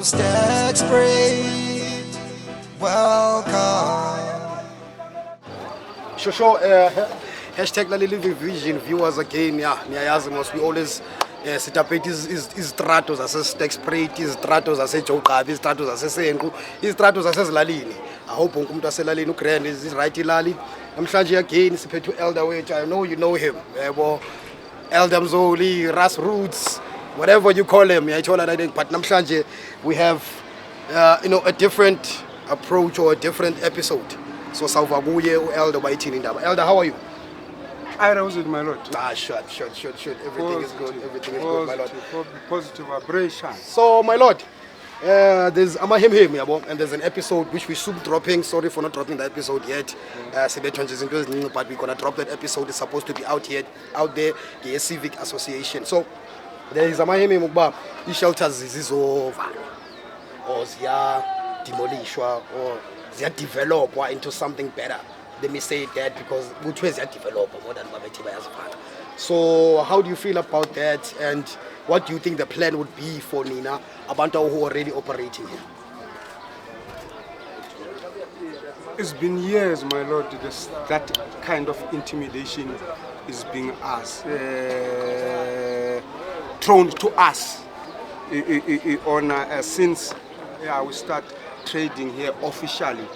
Stack Spray. Welcome. Sure. Hashtag La Living Vision viewers again. Yeah, niyayazi we always sitapete izistrato zase-Stack Spray, izistrato zase-Joqabi, izistrato zase-Senqu, izistrato zasezilalini. I hope wonke umuntu waselalini uGrand is right ilali. Namhlanje again siphethe u-elder wethu. I know you know him. Yebo. Elder Mzoli, Ras Roots, whatever you call him. But namhlanje we have a different approach or a different episode. So sawuvabuye u-elder bayithini indaba. Elder, how are you? I was with my Lord. Sure. Everything is good, my Lord. Positive vibration. So, my Lord, there's Amahim yabo, and there's an episode which we soon dropping. Sorry for not dropping the episode yet. But we're gonna drop that episode. It's supposed to be out there, the Civic Association. So, there is Amahim Mugba. The shelters is over, or they are demolished, or they are developed into something better. Let me say that because which ways are developed more than Babetiba as part. So how do you feel about that, and what do you think the plan would be for Nina Abantu who are already operating here? It's been years, my Lord, that kind of intimidation is being thrown to us since we start trading here officially.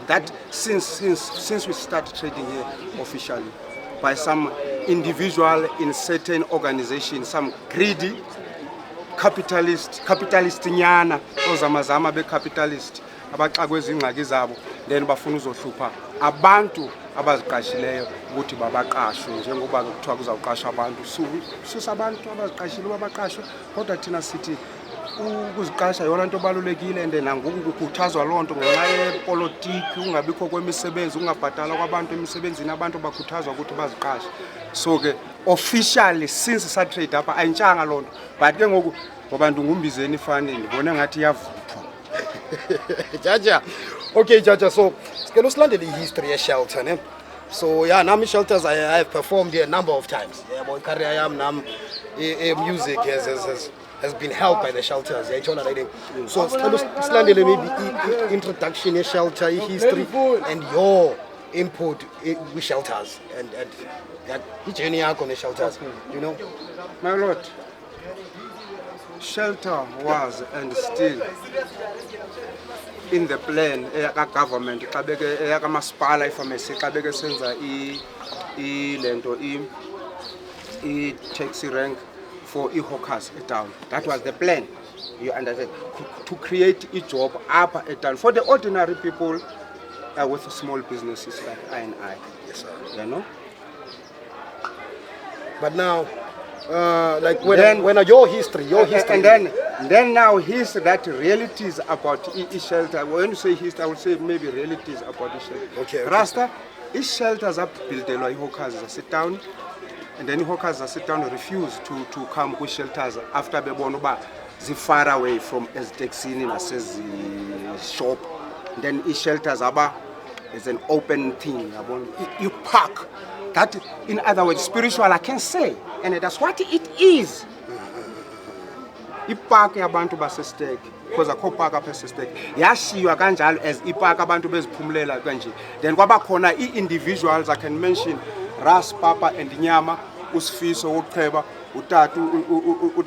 That since we started trading here officially by some individual in certain organizations, some greedy capitalist nyana ozamazama be capitalist abaxakweza ingxaki zabo then bafuna uzohlupha abantu abaziqashileyo ukuthi babaqashwe njengoba kuthiwa kuzawuqashwa abantu susa abantu abaziqashile babaqashwe kodwa thina sithi ukuziqasha yona into balulekile and nangoku kukhuthazwa lonto ngenxa yepolitiki ungabikho kwemisebenzi ungabhatala kwabantu emisebenzini abantu bakhuthazwa ukuthi baziqashe so ke officially since sa trade apha ayintshanga lonto but ke ngoku ngoba ndingumbizeni ifani ndibone ngathi iyavuthwa. Jaja. Okay, Jaja, so sikelo silandele history ye shelter ne. So yeah, nami shelters I have performed here a number of times. Yeah, my career yam music has been helped by the shelters. So silandele maybe introduction ye shelter history and your input with shelters and that journey yakho ne shelters, you know. My Lord, shelter was and still in the plan government xa beke eyakamasipala if I may say xa beke senza lento taxi rank for hawkers town. That was the plan, you understand, to create a job up at town for the ordinary people with small businesses like I and I. Yes, sir. You know. But now, like when your history, and then now history that realities about shelter. When you say history, I would say maybe realities about the shelter. Okay. Rasta, shelters are built the hawkers sit down, and then hawkers sit down refuse to come with shelters after the bonoba they far away from as taxi as the shop. And then shelters is an open thing. You park. That, in other words, spiritual, I can say, and that's what it is. Ipark yabantu basestek, because akho park apha esestek. Yashiywa kanjalo as ipark abantu beziphumulela kanje. Then kwaba khona individuals I can mention Ras Papa and Nyama, uSifiso uQheba, uTatu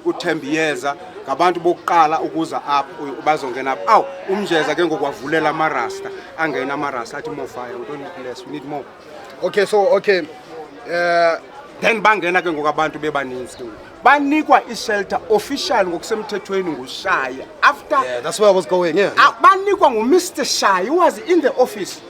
uThembiyeza, ngabantu bokuqala ukuza apho bazongena apho. Aw, umjeza ke ngokwavulela amarasta, angena amarasta athi more fire, we don't need less, we need more. Okay. Then bangena ke ngokabantu bebaninzi. Banikwa ishelter official ngokusemthethweni nguShaya. After that's where I was going. Yeah. Banikwa nguMr. Shaya. He was in the office.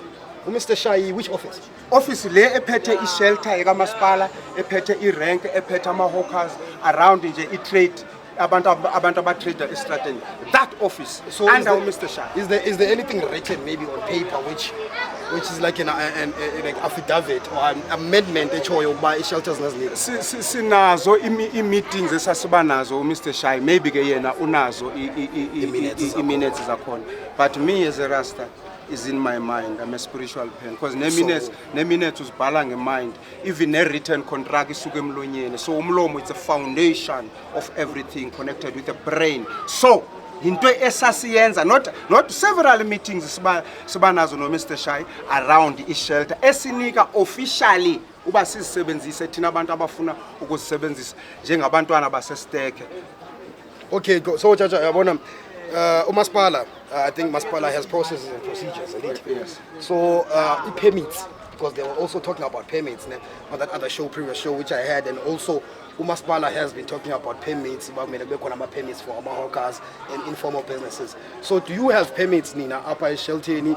Mr. Shaya, which office? Office le ephethe ishelter ekamasipala, ephethe irank, ephethe amahawkers around nje itrade abantu abatrader eStratton. That office so under Mr. Shaya. Is there anything written maybe on paper which is like an affidavit or an amendment echoyo by shelters ngazini? Sinazo meetings esasiba nazo Mr. Shaya, maybe ke yena unazo i-minutes zakhona, but me as a rasta is in my mind. I'm a spiritual pen. Because neminethu uzibhala nge-mind. Even a written contract isuke emlonyeni. So umlomo is the foundation of everything connected with the brain. So into esasiyenza, not several meetings sibanazo no Mr. Shai around i-shelter esinika officially uba sizisebenzise thina abantu abafuna ukuzisebenzisa njengabantwana basesteke. Okay, so Chacha, yabona uMasipala, I think Masipala has processes and procedures, right? Yes. So permits, because they were also talking about permits on that other show, previous show which I had, and also Umaspala has been talking about permits, about permits for our hawkers and informal businesses. So do you have permits, Nina, Upper Shelter? We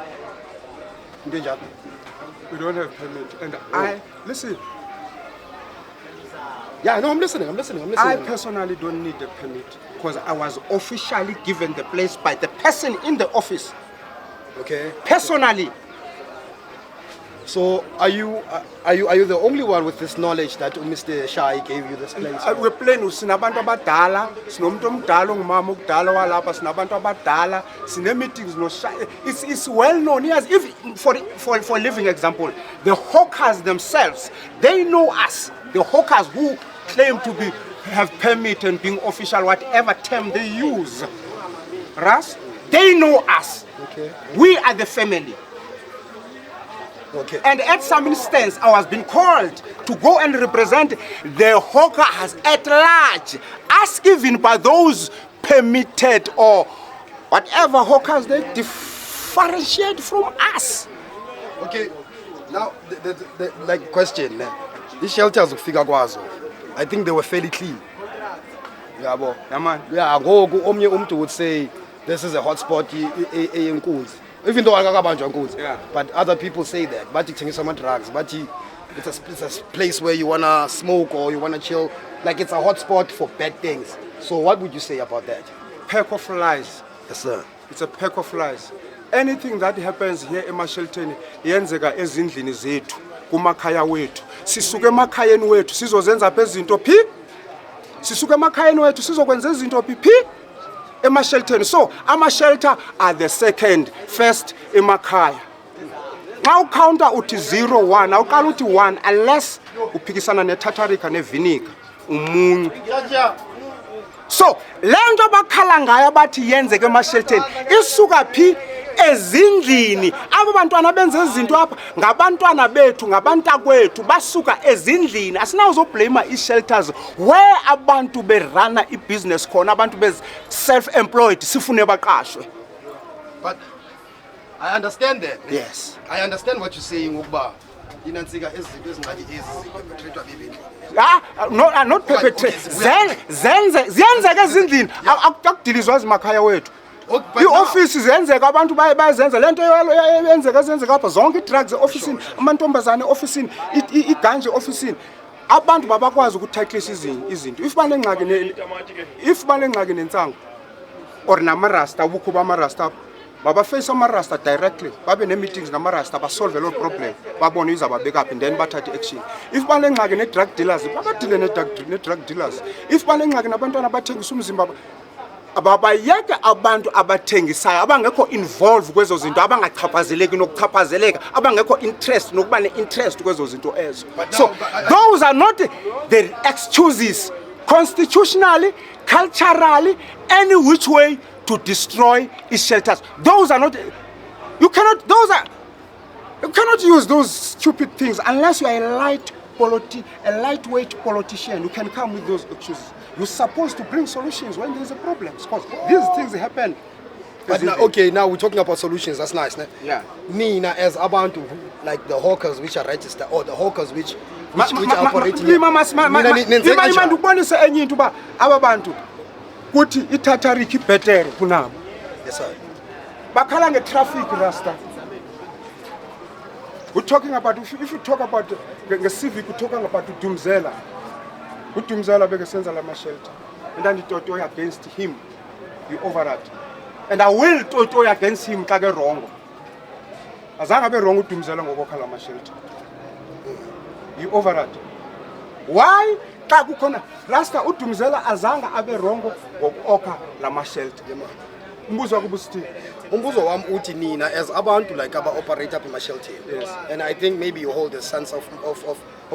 don't have permit. And I listen. Yeah, no, I'm listening. I personally don't need a permit because I was officially given the place by the person in the office. Okay. Personally. So are you the only one with this knowledge that Mr. Shai gave you this place? We're playing with sinabantu abadala, sinomuntu omdala ongumama okudala walapha, sinabantu abadala, sine meetings no Shai. It's well known. Yes, if for living example, the hawkers themselves, they know us. The hawkers who claim to have permit and being official, whatever term they use. Ras, they know us. Okay. We are the family. Okay. And at some instance, I was being called to go and represent the hawkers at large, as given by those permitted or whatever hawkers they differentiate from us. Okay. Now, the question, these shelters of Figagwazo, I think they were fairly clean. Yeah, bo. Yeah, man. Yeah, go would say this is a hotspot in Kunz. Even though yeah. But other people say that. But it's some drugs. But it's a place where you wanna smoke or you wanna chill. Like it's a hotspot for bad things. So what would you say about that? Pack of lies. Yes, sir. It's a pack of lies. Anything that happens here in Mashelteni, yenzeka ezindlini zethu, kumakhaya wethu. Sisuke emakhayeni wethu sizozenza phezinto phi? Sisuke emakhayeni wethu sizokwenza izinto phi? Emashelteni. So ama-shelter are the second, first emakhaya. Now counter uthi 0 1, now qala uthi 1 unless uphikisana ne-tartaric ne-vinegar umuncu. So lento bakhala ngayo abathi yenzeke emashelteni isuka phi? Ezindlini. Abo bantwana benza izinto apha ngabantwana bethu, ngabantakwethu basuka ezindlini. Asinawuzoblame i-shelters where abantu berana i-business khona, abantu be self-employed sifune baqashwe. But I understand that. Yes. I understand what you're saying, Ukba. Not not perpetrate. Zenzeka ezindlini akudilizwa ezimakhaya wethu. I-office zenzeka abantu bayenza lento yenzeka apha zonke i-drugs e-officeini, amantombazane e-officeini, iganje e-officeini. Abantu babakwazi ukuthaklisa izinto. If banengxaki nensango or namarasta ubukho bamarasta baba face amarasta directly, babe ne-meetings namarasta basolve lo problem, babone izababeka up and then bathathe action. If banengxaki ne-drug dealers babadile ne-drug dealers. If banengxaki nabantwana abathengisa umzimba ababayeke abantu abathengisayo abangekho involved kwezo zinto, abangachaphazeleki nokuchaphazeleka, abangekho interest nokuba ne-interest kwezo zinto ezo. So those are not the excuses constitutionally, culturally, any which way to destroy its shelters. Those are not, you cannot use those stupid things unless you are a lightweight politician. You can come with those excuses. You're supposed to bring solutions when there's a problem, because these things happen. But now, okay, now we're talking about solutions. That's nice, ne? Yeah. Nina, as abantu, like the hawkers which are registered or the hawkers which are operating. Yes, sir. Bakhala nge-traffic rasta. We're talking about, if you talk about the civic, we're talking about Dumzela. Dumzela begesenza lama shelter. And then the toy against him, you override. And I will toy against him kage wrong. Azanga be wrong Dumzela ngokokha lama shelter. You override. Why? Kakukona rasta uDumzela azanga abe wrong ngokokha lama shelter. Umbuzo wakho ubusithi. Umbuzo wami uthi nina as abantu like operate up in shelter. Yes. And I think maybe you hold a sense of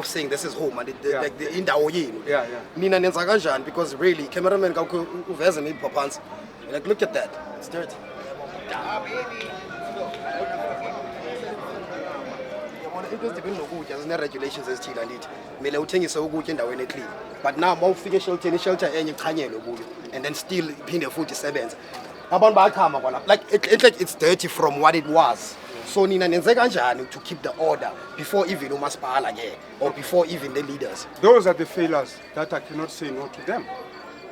saying this is home and Yeah. like the indawo yenu. Yeah. Nina nenza kanjani because really cameraman kakho uveze maybe phansi. Like look at that. It's dirty. Yabona into ezidibene nokutya zine-regulations ezithile andithi kumele uthengise ukutya endaweni eclean but now mawufika eshelteni ishelter enye ichanyelwe kuyo and then still iphinde futhi isebenze abantu bayachama kwalapha like it's dirty from what it was so nina nenze kanjani to keep the order before even umasipala ke or before even the leaders. Those are the failures that I cannot say no to them.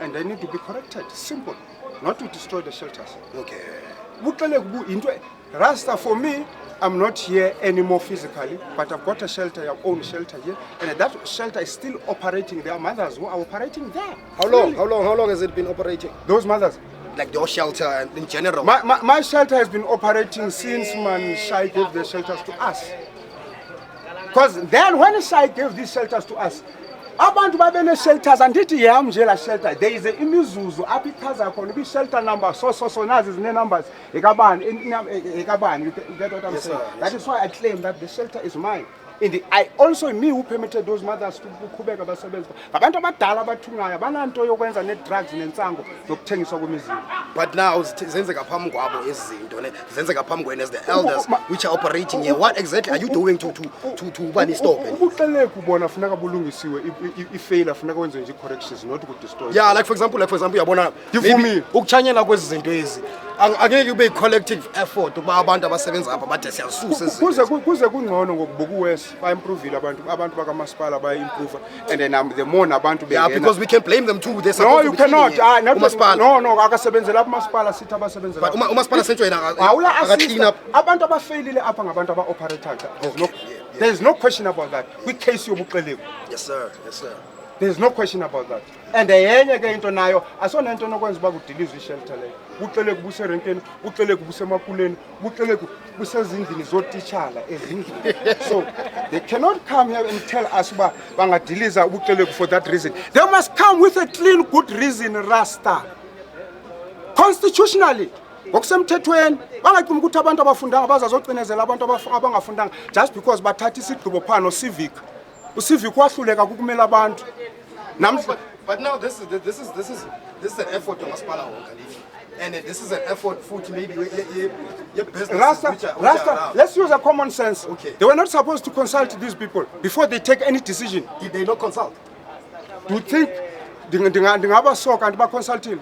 And they need to be corrected. Simple. Not to destroy the shelters. Okay. Rasta, for me, I'm not here anymore physically, but I've got a shelter, your own shelter here, and that shelter is still operating. There are mothers who are operating there. How long has it been operating? Those mothers. Like your shelter and in general? My shelter has been operating since Shai gave the shelters to us. Because then when Shai gave these shelters to us, abantu babene shelters andithi yamjela shelter there is a imizuzu apha ichaza khona ubi shelter number so nazi zine numbers ekabani you get what I'm saying? That is why I claim that the shelter is mine. I also me who permitted those mothers to kukhubeka basebenza ngabantu abadala abathungayo bananto yokwenza ne-drugs nensango nokuthengiswa kwemizimba. But now zenzeka phambi kwabo izinto ne zenzeka phambi kwenu as the elders which are operating here. What exactly are you doing to bani stop it? Ubuhleleka ubona funeka bulungisiwe ifail funeka wenze nje corrections not to destroy. Yeah, like for example uyabona maybe ukuchanyela kwezi zinto ezi angeke ube collective effort ukuba abantu abasebenza apha bade siyasusa izinto kuze kungcono ngokubukuwes ba improve abantu bakamasipala ba improve and then the more abantu yeah because we can blame them too. No, you cannot. No akasebenzela umasipala sithi abasebenzela but umasipala sentsho yena aka clean up abantu abafailile apha ngabantu aba operator. There's no question about that. We case yobuxeleko. Yes sir. There's no question about that. And yenye ke into nayo asona into nokwenza ba kudilizwe ishelter leyo. Uxeleko buse renkeni, uxeleko buse makuleni, uxeleko buse ezindlini zotitshala ezindlini. So they cannot come here and tell us ba bangadiliza uxeleko for that reason. They must come with a clean good reason Rasta. Constitutionally ngokusemthethweni bangacima ukuthi abantu abafundanga bazazocinezela abantu abangafundanga just because bathatha isigqibo phano civic ucivic wahluleka kukumela abantu. But now this is an effort to Masipala Kalifi. And this is an effort for maybe your business. Rasta, let's use a common sense. Okay. They were not supposed to consult these people before they take any decision. Did they not consult? Do you think ndingabasoka ndibaconsultile?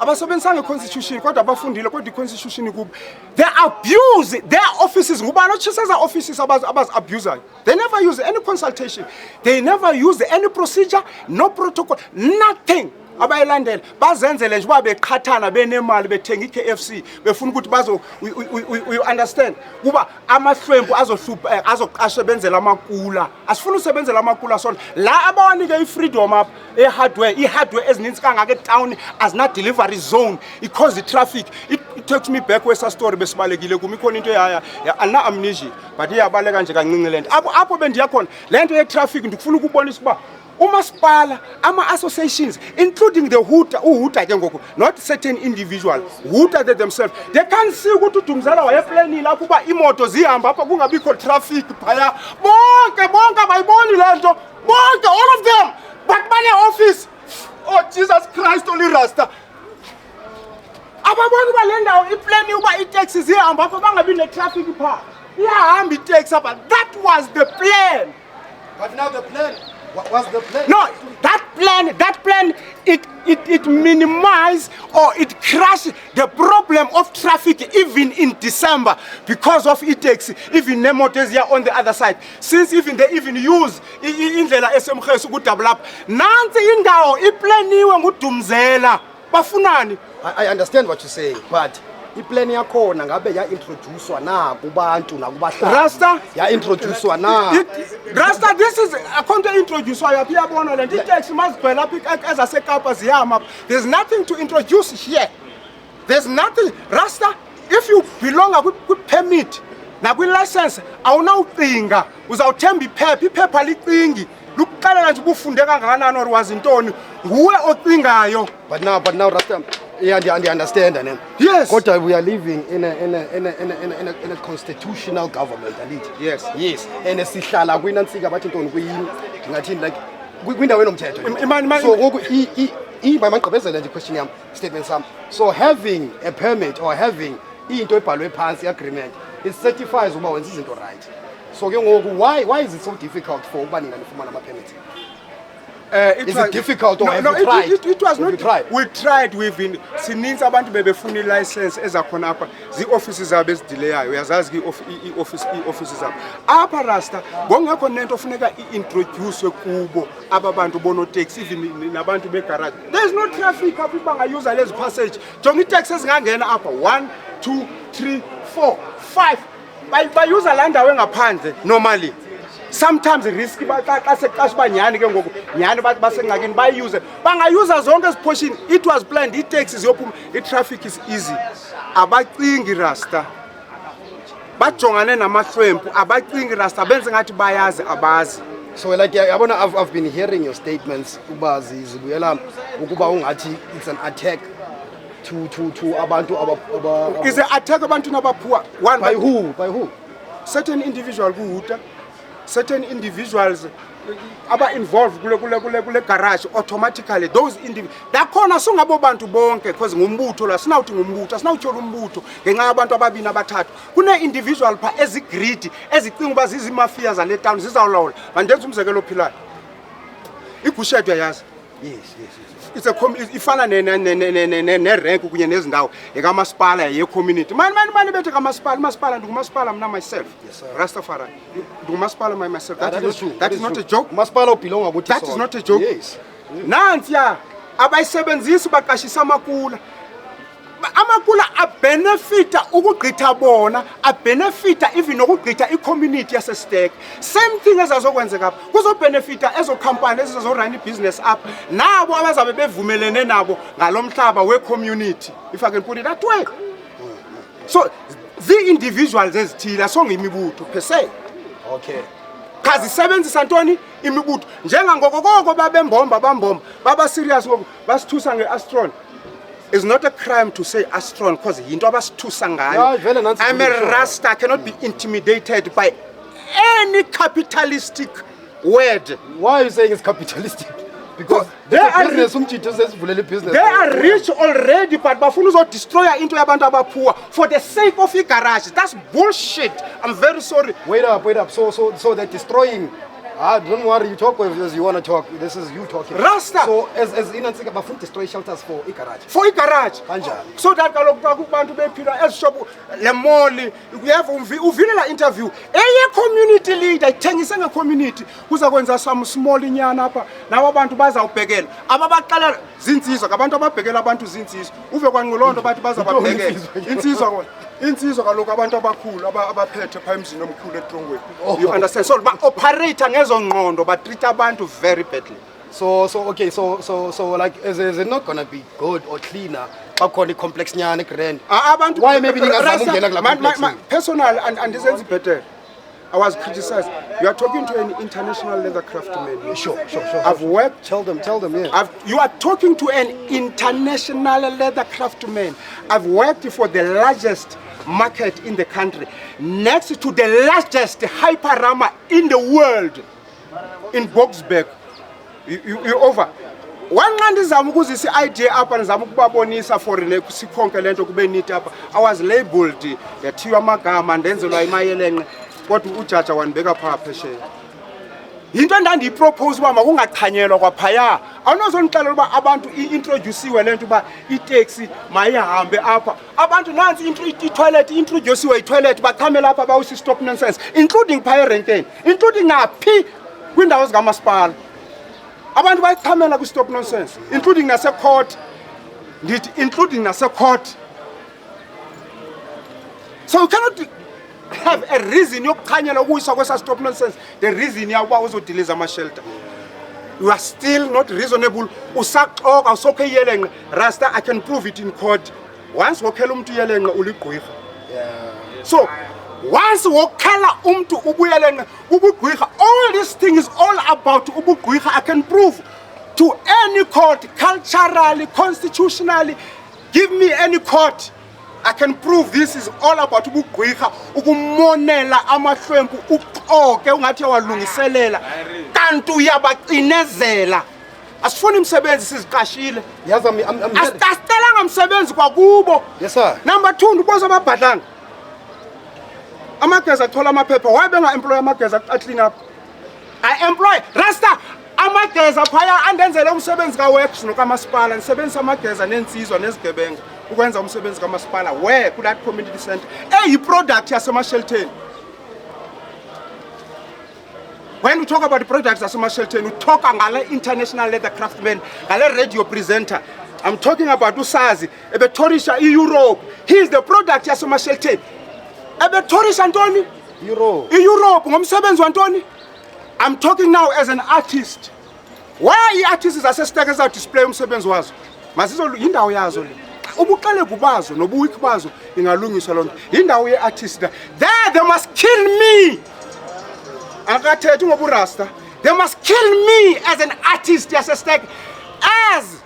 Abasebenzanga constitution kodwa abafundile kodwa iconstitution kubo. They abuse their offices. Ngubani ochisa offices abuser. They never use any consultation. They never use any procedure, no protocol, nothing. Abayilandela bazenzele nje uba beqhathana benemali bethenga iKFC befuna ukuthi bazo we understand kuba amahlwempu azohlupha azoqashe benzela amakula asifuna usebenzela amakula sona la abawanike ifreedom up ihardware ezininzi kangaka etown azina delivery zone because the traffic it takes me back wesa story besibalekile kuma ikhona into yaya ana amnesia but iyabaleka nje kancinci lento apho bendiya khona lento ye traffic ndikufuna ukubonisa kuba umasipala ama-associations including the uhuta ke ngoku not certain individual huta they themselves they can't see ukuthi uDumzala wayeplanile apho uba imoto zihamba apha kungabikho traffic phaya bonke bayiboni lento bonke all of them but bane office oh Jesus Christ only Rasta ababona uba le ndawo iplani uba itaxi zihamba apha bangabi ne-traffic pha iyahamba itaxi apha. That was the plan. But now the plan. What was the plan? No, that plan, it minimized or it crushed the problem of traffic even in December because of e-taxi, even Nemotes here on the other side. Since even they even use indlela esemkheso ukudevelop. Nansi indawo iplaniwe nguDumzela. Bafunani? I understand what you're saying, but iplan yakhona ngabe ya-introducewa na kubantu nakubahlali Rasta ya-introducewa na Rasta, this is account introducewa yaphi yabona le taxi mazibhela apha ezaseKapa zihamba. There's nothing to introduce here. There's nothing. Rasta, if you belong kwi-permit nakwi-license awunawucinga uzawuthemba iphepha licingi lukuxelela nje ubufunde kangakanani or wazintoni nguwe ocingayo. But now Rasta Yeah, I understand, and Yes. But we are living in a constitutional government, and Yes. yes, and sihlala kwinansika bathi ntoni kuyini ngathini like kwindawo enomthetho. So ngoku mayimagqibezele nje question yam statement sam. So having a permit or having into ebhalwe phansi agreement, it certifies uba wenza izinto right. So ke ngoku why is it so difficult for uba ninganifumana ama permits? Is it difficult or have you tried? It was Have not. you tried? We tried. We've been. Sininzi abantu bebefuna license ezakhona apha. Zi-offices zabo ezidileyayo. Uyazazi i-offices zabo. Apha Rasta, ngongekho nento ofuneka i-introduce kubo aba bantu bonotaxi even nabantu begarage. There is no traffic apha bangayuza lezi passage. Jonga itaxi ezingangena apha 1 2 3 4 5 bayuza la ndawo engaphandle normally. Sometimes risky xa seqashiba nyani ke ngoku nyani bathi basengxakini bayuse bangayuza zonke eziphoshini. It was planned i-taxi ziyophuma i-traffic is easy. Abacingi Rasta bajongane namahlwempu abacingi Rasta benze ngathi bayazi abazi. So like yabona I've been hearing your statements uba zibuyela ukuba ungathi it's an attack to abantu aba Is an attack abantu nabaphuwa one by who? Certain individual kuhuta, certain individuals aba involved kule garage automatically those individuals dakhona singabo bantu bonke because ngumbutho la sinawuthi ngumbutho asinawutshola umbutho ngenxa yabantu ababini abathathu kune individual pha ezigreedy ezicinga uba zizimafia zale town zizawulawula mandenza umzekelo ophilayo igushethu yayazi Yes. it's a ifana ne rank kunye nezindawo ekamasipala ye community mani bethe kamasipala ndikumasipala mna myself. Yes, sir. Rastafari ndikumasipala myself. That is true. That is not a joke. Masipala ubelonga ukuthi That is not a joke. Yes. Nansi ya abayisebenzisi baqashisa amakula a benefita ukugqitha bona a benefita even ukugqitha i-community yasestek. Same thing ezazokwenzeka apha kuzo benefita ezo company ezizorun i-business up nabo abazabe bevumelene nabo ngalomhlaba we-community, if I can put it that way. So the individuals ezithile songimibutho per se. Okay. Kazi sebenzisa ntoni imibutho njengangokoko babembomba baba serious ngoku basithusa ngeAstron. It's not a crime to say Astron because into abasithusa ngayo. I'm a Rasta, I cannot be intimidated by any capitalistic word. Why are you saying it's capitalistic? Because they are rich already, but bafuna uzodestroya into yabantu abapoor for the sake of a garage. That's bullshit. I'm very sorry. Wait up. So they're destroying. Don't worry, you talk as you want to talk. This is you talking. Rasta. So as inansika bafuna destroy shelters for a garage. For a garage. Kanjani? So that kaloku xa kubantu bephila ezishop le mall uyeva uvilela interview eye community leader ithengise ngecommunity kuza kwenza some small inyana apha nawo abantu bazawubhekela ababaqala zinsizwa abantu ababhekela abantu zinsizwa uve kwanqulonto bathi bazababhekela insizwa kaloku abantu abakhulu abaphethe pha emzini omkhulu eTrongweni. You understand? So ba operate ngezo ngqondo ba treat abantu very badly. So like is it not gonna be good or cleaner? Bakhona complex nyane grand. Abantu Why maybe ningazama ukungena kula complex? Personal and this is better. I was criticized. You are talking to an international leather craftsman. Sure. I've worked. Tell them, yeah. You are talking to an international leather craftsman. I've worked for the largest market in the country, next to the largest hyperama in the world, in Boksburg. You over. One ndizama ukuzisa idea apha ndizama ukubabonisa for sikhonke lento kube neat apha. I was labeled yathiwa amagama ndenzelwa imayelenqe kodwa ujaja wanibeka pha phesheya. Into ndandiyipropose uba makungachanyelwa kwaphaya awunozonixelela uba abantu i-introduciwe lento uba itaxi mayihambe apha abantu nansi i-toilet i-introduciwe i-toilet bachamela apha bawusi stop nonsense including phaya erenkeni including naphi kwindawo zikamasipala abantu bayichamela kwi-stop nonsense including nase-court ndithi including nase-court. So you cannot have a reason yokukhanyela ukuyiswa kwesa stop nonsense. The reason yakuba uzodiliza ama-shelter. You are still not reasonable. Usaxoka usokhe iyelenqe. Rasta, I can prove it in court. Once wokhela umuntu iyelenqe uligqwirha. So once wokhela umuntu ubuyelenqe ubugqwirha, all this thing is all about ubugqwirha. I can prove to any court, culturally, constitutionally, Give me any court. I can prove this is all about ubugqwirha, ukumonela amahlwempu uqoke ungathi uyawalungiselela. Kanti uyabacinezela. Asifuni umsebenzi siziqashile. Yes, I'm Asicelanga umsebenzi kwakubo. Yes, sir. Number 2, ndiboza ababhadlanga. Amageza athola amaphepha, why benga employ amageza a clean up? I employ Rasta amageza phaya andenzele umsebenzi ka works nokamasipala, nisebenzisa amageza nensizwa nezigebenga ukwenza umsebenzi kamasipala where ku that community center. Product yaseMashelton. When we talk about the products yaseMashelton, we talk ngale international leather craftsman, ngale radio presenter. I'm talking about usazi ebethorisha Europe. He is the product yaseMashelton. Ebethorisha ntoni? Europe ngomsebenzi wantoni? I'm talking now as an artist. Why artists asesiteke za display umsebenzi wazo? Masizo indawo yazo le. Ubuqale kubazo nobuwiki bazo ingalungiswa lonto. Indawo ye-artist there they must kill me. Akathethi ngoburasta. They must kill me as an artist yasesiteke as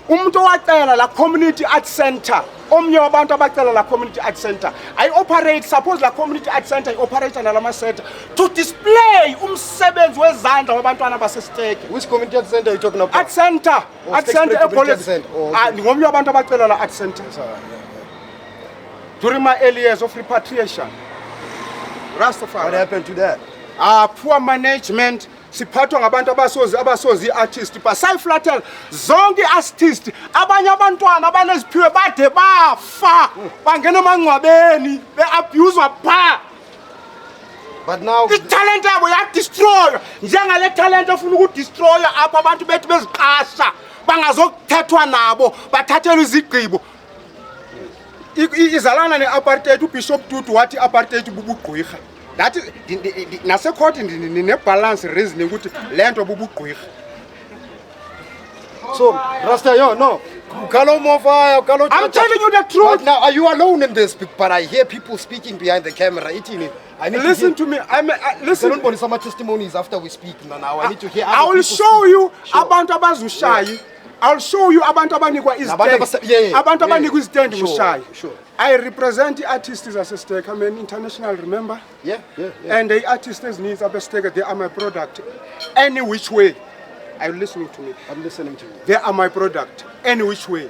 umuntu wacela la community art center. Omnye wabantu abacela la community art center. I operate, suppose la community art center I operate nalama center to display umsebenzi wezandla wabantwana basesiteke. Which community art center are you talking about? Art center. Art center ePolice. Ngomnye wabantu abacela la art center. During my early years of repatriation. Rastafari. What happened to that? Poor management. Siphathwa ngabantu abasozi artist basayiflathela zonke artist abanye abantwana abaneziphiwe bade bafa bangena emangcwabeni beabuse pha. But now talent yabo yadestroy njengale talent ofuna ukudestroy apha abantu bethu beziqasha bangazokuthethwa nabo bathathelwe izigqibo. Izalana neapartheid uBishop Tutu wathi apartheid bubugqwirha. That is nase court in a balance reasoning ukuthi lento bubugqwirha. So Rasta, no. I'm telling you the truth. But now, are you alone in this? But I hear people speaking behind the camera. I need Listen to me. Listen. Some testimonies after we speak now. I need to hear. I will show you abantu abazushayi. I'll show you abantu abanikwa istand. Abantu abanikwa istand ushayi. Sure. I represent the artists as a stake. I'm an international, remember? Yeah. And the artists needs a stake. They are my product. Any which way. Are you listening to me? I'm listening to you. They are my product. Any which way.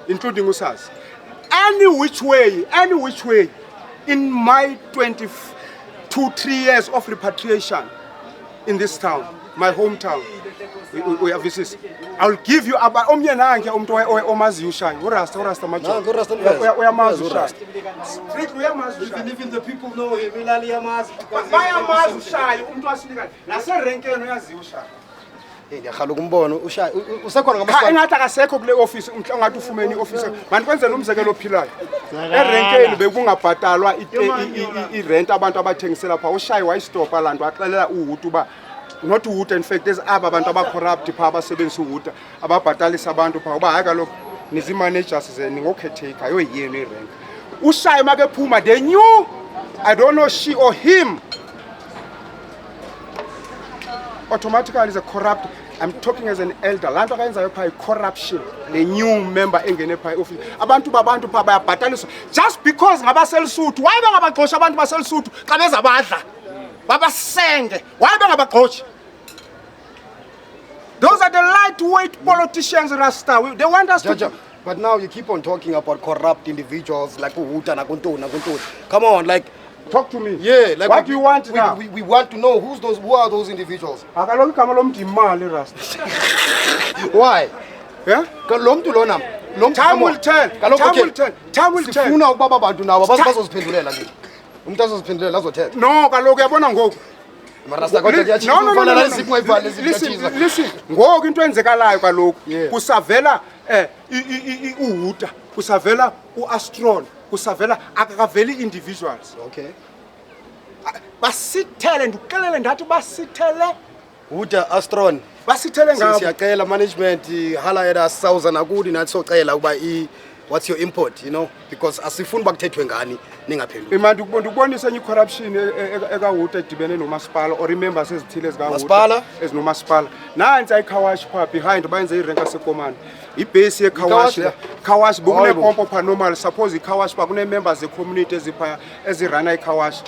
Including Usas. Any which way. In my 3 years of repatriation in this town, my hometown, we have this. I'll give you about omnyananke umuntu omazi ushayi urasta macho uyamazi ushayi strictly uyamazi ushayi Even the people know him ilali yamazi bayamazi ushayi umuntu asinikani naserenkeni uyazi ushayi ngiyakhala ukumbono ushayi usekhona ngamasipala engathi akasekho kule office ngathi ufumene office manje kwenzela umzekelo ophilayo erenkeni bekungabhatalwa irent abantu abathengisela pha ushayi wayistopa lantu axelela uhutu ba not uhuta, in fact there's abantu abacorrupt pha abasebenzisa uhuta ababhatalisa abantu pha uba hayi kaloku nizi managers ningokheteka yoyiyenu irank ushayi makephuma they knew I don't know she or him automatically is a corrupt. I'm talking as an elder. Lanto kayenzayo pha corruption. The new member engene pha office. Abantu babantu pha bayabhataliswa just because ngabaselisuthu. Why bengabagxosha abantu baselisuthu xa bezabadla? Babasenge. Why bengabagxoshi? Those are the lightweight politicians, Rasta. They want us to. But now you keep on talking about corrupt individuals like Uhuta, Nakunto. Come on, like. Talk to me. Yeah, like what do you want now? We want to know who are those individuals. Why? Yeah? Time will tell. Time will tell. No, kaloku yabona ngoku. Listen. Ngoku into enzekalayo kaloku kusavela uHuta, kusavela uAstron, kusavela akaveli individuals. Okay. Basithele ndikelele ndathi basithele Huta Astron basithele ngabo siyacela management hala era 1000 akudi nathi socela kuba what's your input, you know, because asifuni bakuthethwe ngani ningaphenduli. Imandi ukubonisa enye corruption ekawuta edibene nomasipala or members ezithile Masipala? ezinomasipala. Nansi ayikhawashi pha behind bayenze irenka sekomani. Ibase yekhawashi khawashi bukune pompo pha normal suppose ikhawashi pha kune members community ezipha ezirana ikhawashi.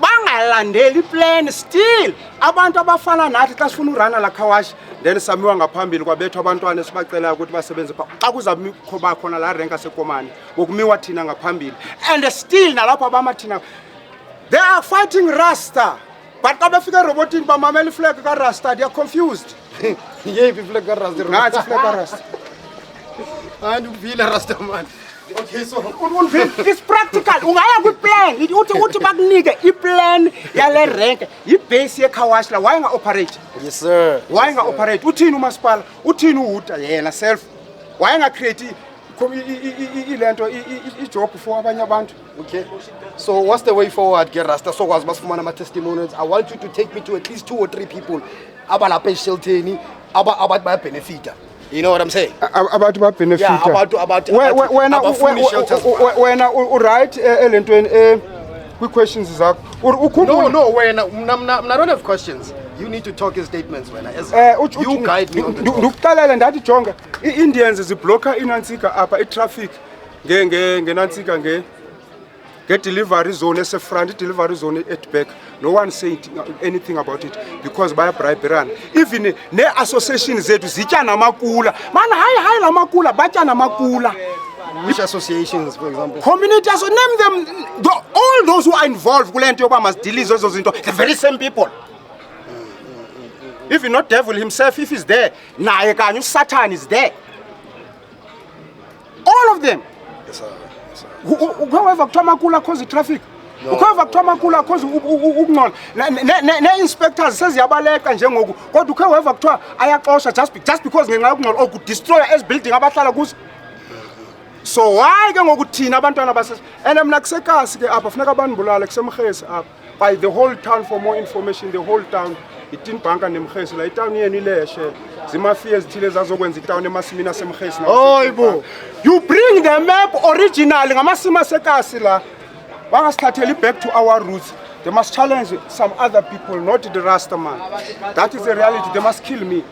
Bangalandeli plan still abantu abafana nathi xa sifuna urana la khawashi then samiwa ngaphambili kwabethwa abantwana sibacela ukuthi basebenze pha xa kuzabikho khona la renka sekomani ngokumiwa thina ngaphambili and still nalapho abamathina they are fighting Rasta but xa befika robotini bamamela iflag ka Rasta they are confused. Yeyiphi iflag ka Rasta? Nathi iflag ka Rasta. And uvila Rasta man. Okay, so it's practical. Ungaya ku-plan uthi bakunike i-plan yale rank ibase yekhawashi la why nga-operate. Yes sir. Why nga-operate uthini umasipala uthini uhuta yena self why nga-create ilento i-job for abanye abantu. Okay, so what's the way forward ke Rasta sokwazi basifumana ama-testimonials? I want you to take me to at least 2 or 3 people abalapha eShelteni abathi baya-benefita. You know what I'm saying? Abantu ba benefit. Yeah, about wena right elentweni kwi-questions zakho. No, wena I don't have questions. You need to talk in statements wena. You guide me on the talk. Ndikuxelela ndathi jonga i-Indians ziblocker inantsika apha i-traffic ngenantsika delivery zone esefront delivery zone at back. No one said anything about it because by bribery. Even ne-association zethu zitya namakula. Man, hayi la makula, batya namakula. Which associations, for example? Community, so name them. All those who are involved, must delete those into the very same people. If not devil himself, if he's there, Satan is there. All of them. Yes, sir. Whoever Tamakula cause the traffic. Whoever Tamakula cause inspectors says Yabaleka and Jengogu. Or do whoever Ayakosha just because they could destroy as building about goose. So why can go to Nabantana Basses? And I'm not Sekas up of Nagabanbula, like some case up by the whole town for more information, the whole town. It didn't bank on them case like town near Nileshe. The mafias Tiles when the town Massimina some case. Oh, you bring the map original in Masima Sekasila. Once start back to our roots. They must challenge some other people, not the Rasta man. That is the reality. They must kill me.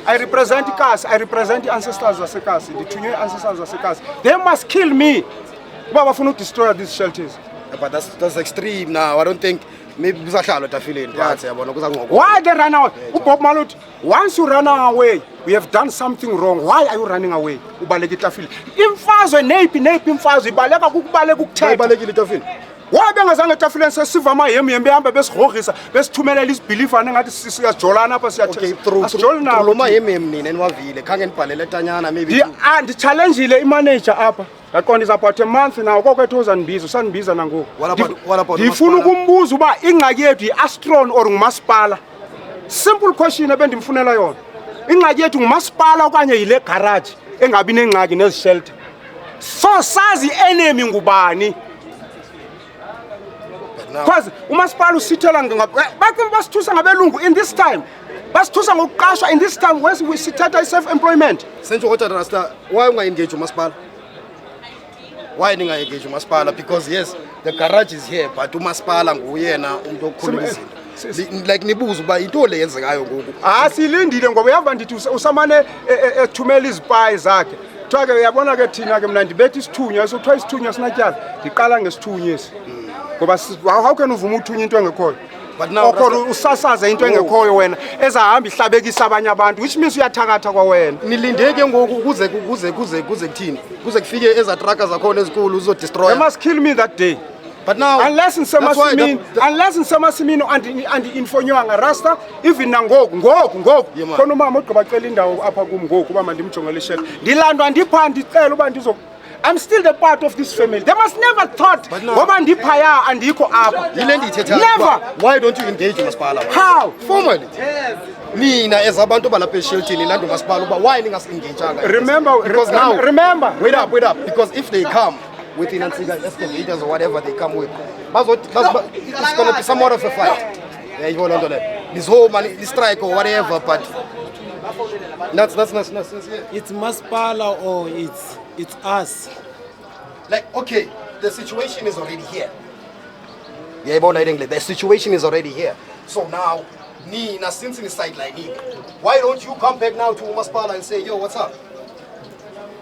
I represent Kas, I represent the ancestors of Sekas, the Tunye ancestors of Sekas. They must kill me. But if not destroy these shelters. But that's extreme now. I don't think maybe why they run out? Once you run away, we have done something wrong. Why are you running away? Imfazwe nepi imfazwe ibaleka kukubaleka ukuthetha. Why bengazange tafileni sesiva amayemi yembe hamba besihogisa besithumelela isibhilifa ngathi siyajolana apha okay, through lo mayemi nina enwavile khange nibhalele etanyana maybe and challenge ile imanager apha yaqonda is about a month now kokwethu uzandibiza usandibiza nangoku what about ndifuna ukumbuza uba ingxaki yethu yi-Astron or ngumasipala. Simple question ebendimfunela yona. Ingxaki yethu ngumasipala okanye yile garage engabi nengxaki nezi shelter. So sazi enemy ngubani? Because umasipala usithela bathi basithusa ngabelungu in this time. Basithusa ngokuqashwa in this time when we sithatha self employment. Sentsho kodwa Rasta why unga engage umasipala? Why ninga engage umasipala? Because yes, the garage is here but umasipala nguyena umuntu okhuluma izinto. Like nibuza uba into le yenzekayo ngoku. Silindile ngoba yava ndithi usamane ethumela izipayi zakhe. Kuthiwa ke uyabona ke thina ke mna ndibetha isithunywa sokuthiwa isithunywa sinatyala ndiqala ngesithunyesi. Ngoba how can uvuma uthunya into engekhoyo? But now usasaza into engekhoyo wena ezahamba ihlabekisa abanye abantu which means uyathakatha kwa wena. Nilindeke ngoku kuze kuthini? Kuze kufike eza truckers zakhona ezikulu uzo destroy. They must kill me that day. But now unless in Semasimino and infonywanga Rasta even nangoku khona umama ogqibacela indawo apha kum ngoku uba mandimjongele ishela ndilandwa ndipha ndicela uba ndizo I'm still the part of this family. They must never thought ngoba ndiphaya andikho apha. Never. Why don't you engage umasipala? How? Formally. Nina as abantu balapha eSheltini lando umasipala uba why ningasengaganga? Remember. Wait up because if they come with excavators or whatever they come with, it's going to be somewhat of a fight. Yeah, you know this whole money, this strike or whatever, but that's it's Masipala or it's It's us. Like, okay, the situation is already here. Yeah, the situation is already here. So now, Nina, since in the sideline, why don't you come back now to Umaspala and say, yo, what's up?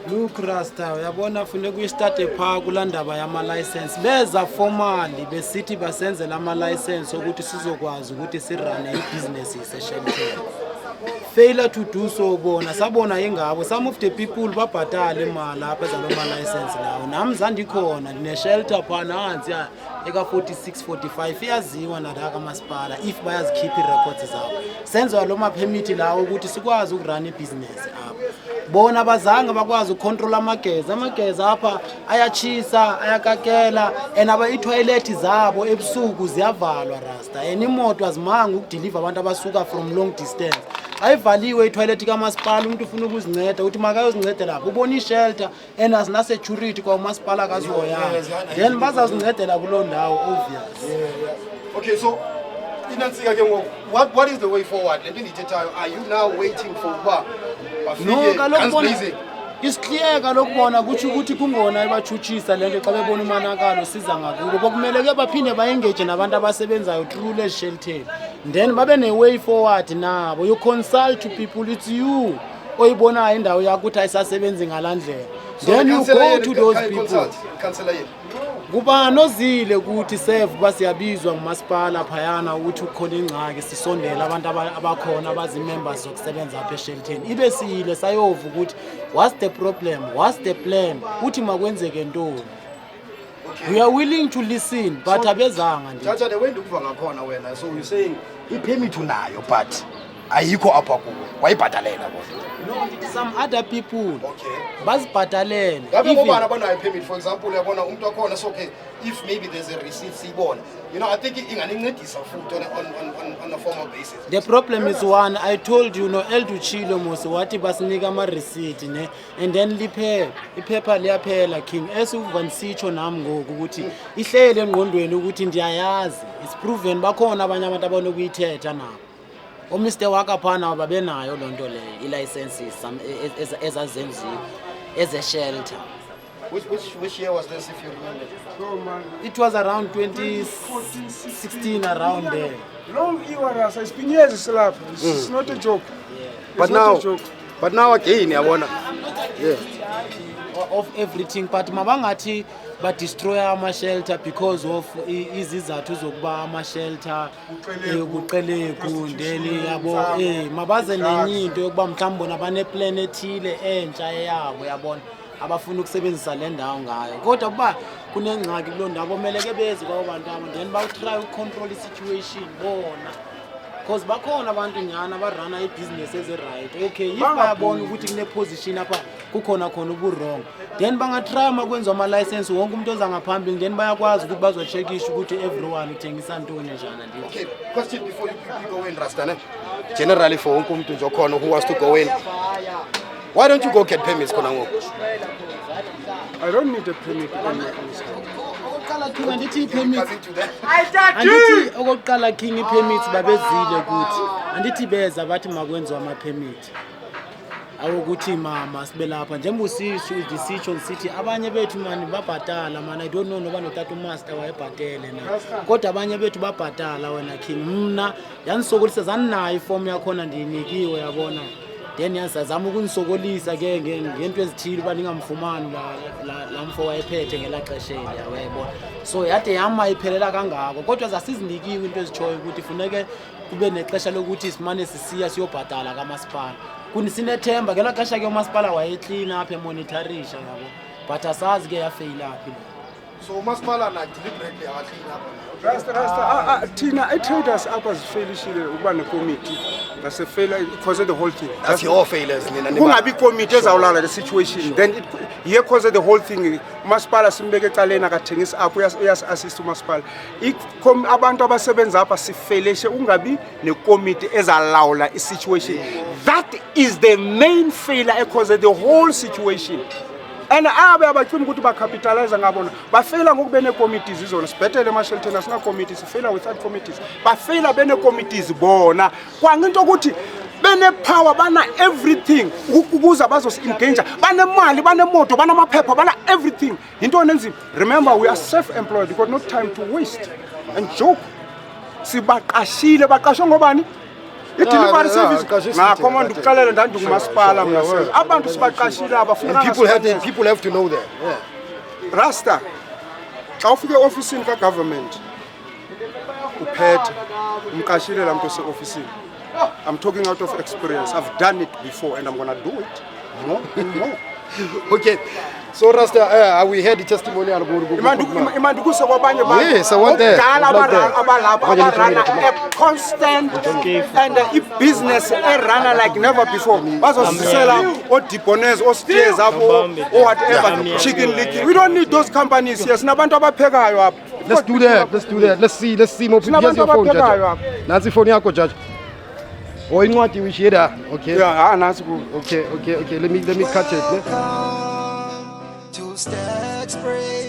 Look Rasta, uyabona funeka uyistarte pha kulandaba yama license. Beza formally besithi basenzela ama license ukuthi sizokwazi ukuthi sirane ibusiness yeseshelter. Failure to do so bona sabona ingabo some of the people babhatala imali lapha ezaloma license lawo. Nami zandikhona ne shelter phana hansi eka 46 45 iyaziwa nalaka masipala if bayazikhipha irecords zawo. Senza lo ma permit lawo ukuthi sikwazi ukurun ibusiness apha. Bona abazange bakwazi ukontrol amageza apha ayachisa ayakakela enaba itoilet zabo ebusuku ziyavalwa Rasta imoto azimanga ukudeliver abantu abasuka from long distance ayivaliwe itoilet kamasipala umuntu ufuna ukuzinceda uthi makayozinceda lapho ubona ishelter enazina security kwa umasipala kazihoya then bazazincedela kulo ndawo obvious. Okay, so what is the way forward? Let me tell you, are you now waiting for what? No, kalokubona isiclear kalokubona ukuthi kungona ebachuchisa lento xa bebona umanakalo siza ngakubo bokumele ke baphinde baengage nabantu abasebenzayo through le shelter then babe ne way forward nabo you consult to people it's you oyibonayo indawo yakho ukuthi ayisasebenzi ngalandlela then you go to those people kuba nozile ukuthi save basiyabizwa ngumasipala phayana ukuthi ukhona ingxaki sisondela abantu abakhona abazi members zokusebenza apha eshelteni ibe siyile sayova ukuthi what's the problem, what's the plan, uthi makwenzeke ntoni. We are willing to listen but abezanga nje. Chacha the way ukuva ngakhona wena so you saying ipermit unayo but ayikho apha kuwe wayibhatalela bona. No, some other people. Okay. Bazibhatalele. Ngabe ngobani abanayo permit for example uyabona umuntu wakhona so okay if maybe there's a receipt sibona. You know I think inganincedisa futhi on a formal basis. The problem is one I told you no Elduchilo mose wathi basinika ama receipt ne and then iphepha liyaphela king esivansitsho nami ngoku ukuthi ihlele engqondweni ukuthi ndiyayazi it's proven bakhona abanye abantu abanokuyithetha nabo. Mr. Wakaphana babenayo lonto le i-licenses ezazenziwe as a shelter. Which year was this if you remember? It was around 2016 around there. Long years, it's been years slap. It's not a joke. Yeah. But now again yabona. Yeah. Of everything but mabangathi ba destroy ama shelter because of izizathu zokuba ama shelter ukuqeleku ndeni yabo mabaze nenye into yokuba mhlawumbe bona bane plan ethile entsha yabo yabona abafuna ukusebenzisa le ndawo ngayo kodwa kuba kunengxaki kulo ndawo bomele ke bezi kwabantu aba then ba try ucontrol situation bona because bakhona abantu nyana barana ibusiness eziright okay if bayabona ukuthi kune position apha kukhona ubu wrong then bangatry makwenza ama license wonke umuntu oza ngaphambili then bayakwazi ukuthi bazocheckisha ukuthi everyone uthengisa ntoni njana nje. Okay, question before you go in Rasta ne generally for wonke umuntu nje okhona who wants to go in, why don't you go get permits khona ngoku? I don't need a permit andithi permits andithi okokuqala king permits babezile ukuthi andithi beza bathi makwenziwe ama permit awukuthi mama sibe lapha njengoba usisho sithi abanye bethu mani babhatala mani I don't know noba notata umaster wayebhatele na kodwa abanye bethu babhatala wena king mna yanisokolisa zaninayo iform yakhona ndinikiwe yabona then yazama ukunisokolisa ke ngento ezithile uba ningamfumani la mfo wayephethe ngelaxesheni yayibona so yade yama iphelela kangako kodwa zasizinikiwe into ezitshoyo ukuthi funeke kube nexesha lokuthi simane sisiya siyobhatala kamasipala kunisinethemba ngela xesha ke umasipala wayeclean apha emonitorisha yabo but asazi ke yafail aphi so umasipala na deliberately awaclean up Rasta thina i-traders apha zifailishile ukuba ne-committee ngasefela cause the whole thing. That's your failures nina kungabi committee ezawulala the situation then here cause the whole thing umasipala simbeke ecaleni akathengisa apho uyas-assist umasipala abantu abasebenza apha sifeleshe ungabi ne-committee ezalawula i-situation. That is the main failure ecause the whole situation. And abacima ukuthi bacapitalize ngabona bafela ngoku bene committees izona sibhetele emashelteni asina committees sifela without committees bafela bene committees bona kwanginto ukuthi bane-power bana-everything ukuze bazosi-engager, banemali, banemoto, banamaphepha, bana-everything. Into nenzima. Remember, we are self-employed. We got no time to waste and joke. Sibaqashile, baqashwe ngobani? I-delivery service. Nah, come on, ndikuxelele ndandingumasipala mna. Abantu sibaqashile abafuna. And people have to know that. Yeah. Rasta, xa ufike e-ofisini ka-government, uphethe, umqashile laa mntu ose-ofisini. I'm talking out of experience. I've done it before and I'm going to do it more and more. Okay. So Rasta, we heard the testimonial about Imandukuse kwabanye bantu. Yes, I want that. Abalapha a constant and business run like never before. Bazosisela odibonez, ostairs or whatever, chicken licky. We don't need those companies here. Sinabantu abaphekayo apha. Let's do that. Let's see more people. Here's your phone, Judge. Nansi phone yakho, Judge. Oh, incwadi uyishiyela. Okay. Yeah, nansi ku. Okay. Let me cut it. To Stack Spray.